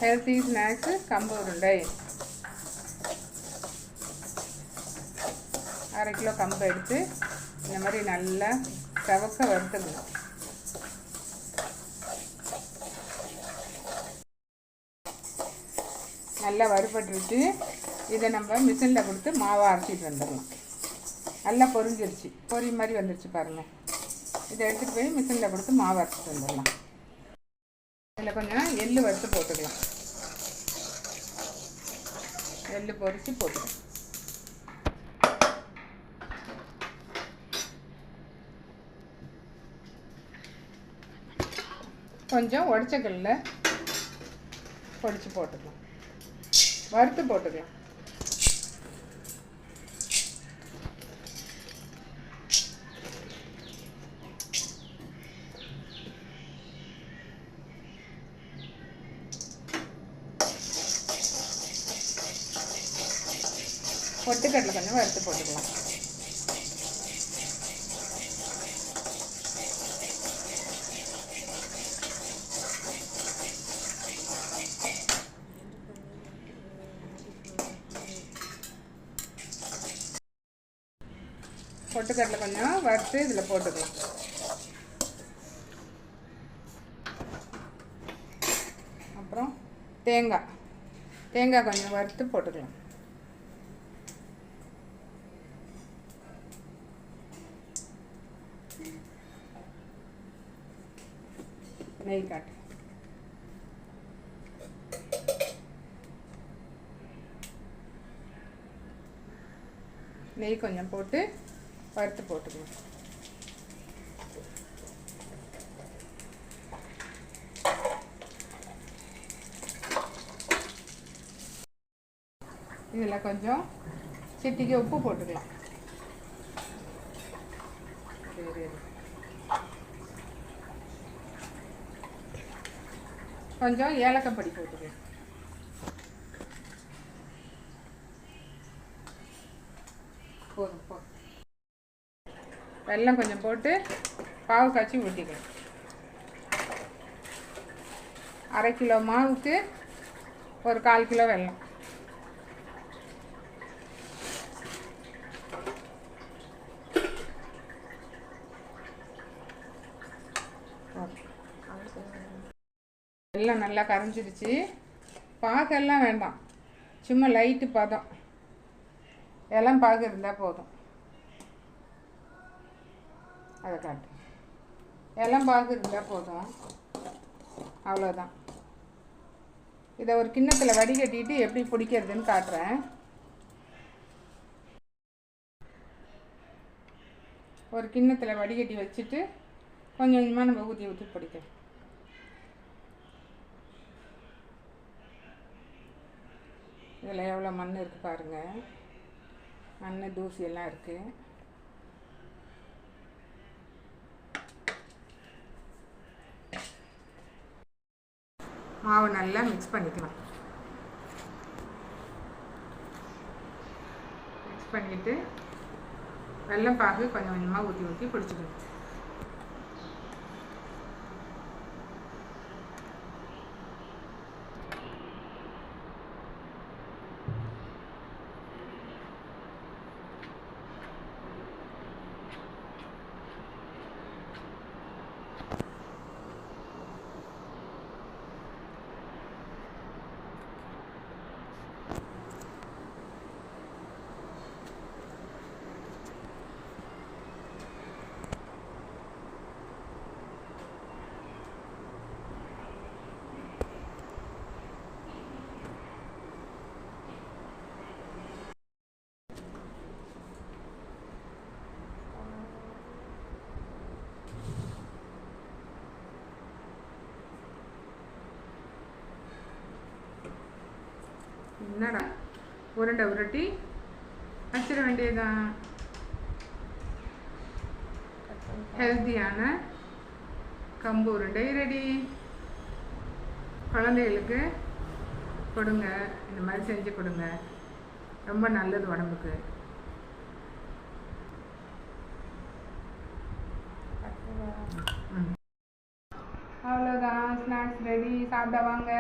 Healthy snacks கம்பு உருண்டை. 1/2 kilo கம்பு எடுத்து இந்த மாதிரி நல்லா செவக்க வறுத்துக்கணும். நல்லா வறுபட்டுருச்சு. இதை நம்ம மிஷினில் கொடுத்து மாவை அரைச்சிட்டு வந்துடலாம். நல்லா பொரிஞ்சிருச்சு, பொரி மாதிரி வந்துருச்சு பாருங்கள். இதை எடுத்துகிட்டு போய் மிஷினில் கொடுத்து மாவு அரைச்சிட்டு வந்துடலாம். இதில் கொஞ்சம் எள்ளு வறுத்து போட்டுக்கலாம். எள்ளு பொரித்து போட்டுக்கலாம். கொஞ்சம் உடச்சக்கல்ல பொடிச்சு போட்டுக்கலாம். வறுத்து போட்டுக்கலாம். பொட்டுக்கடலை கொஞ்சம் வறுத்து போட்டுக்கலாம். பொட்டுக்கடலை கொஞ்சம் வறுத்து இதில் போட்டுக்கலாம். அப்புறம் தேங்காய் கொஞ்சம் வறுத்து போட்டுக்கலாம். நெய் காட்டு. நெய் கொஞ்சம் போட்டு வறுத்து போட்டுக்கலாம். இதில் கொஞ்சம் சிட்டிக்கு உப்பு போட்டுக்கலாம். கொஞ்சம் ஏலக்காய் பொடி போட்டுக்கலாம். போதும் போதும். வெல்லம் கொஞ்சம் போட்டு பாவு காய்ச்சி ஊற்றிக்கலாம். 1/2 கிலோ மாவுக்கு ஒரு 1/4 கிலோ வெல்லம். எல்லாம் நல்லா கரைஞ்சிருச்சு. பாகெல்லாம் வேண்டாம், சும்மா லைட்டு பதம், எல்லாம் பாகு இருந்தால் போதும். அதை காட்டு. எல்லாம் பாகு இருந்தால் போதும், அவ்வளோதான். இதை ஒரு கிண்ணத்தில் வடிகட்டிட்டு எப்படி பிடிக்கிறதுன்னு காட்டுறேன். ஒரு கிண்ணத்தில் வடிகட்டி வச்சுட்டு கொஞ்சம் கொஞ்சமாக நம்ம ஊற்றி ஊற்றி பிடிக்கலாம். இதில் எவ்வளோ மண் இருக்குது பாருங்கள். மண் தூசி எல்லாம் இருக்குது. மாவு நல்லா மிக்ஸ் பண்ணிக்கலாம். மிக்ஸ் பண்ணிவிட்டு வெல்லம் பாகு கொஞ்சம் கொஞ்சமாக ஊற்றி ஊற்றி பிடிச்சிக்கணும். என்னடா உருண்டை உருட்டி வச்சிட வேண்டியதுதான். ஹெல்த்தியான கம்பு உருண்டை ரெடி. குழந்தைகளுக்கு கொடுங்க, இந்த மாதிரி செஞ்சு கொடுங்க, ரொம்ப நல்லது உடம்புக்கு. அவ்வளோதான், ஸ்நாக்ஸ் ரெடி, சாப்பிட வாங்க.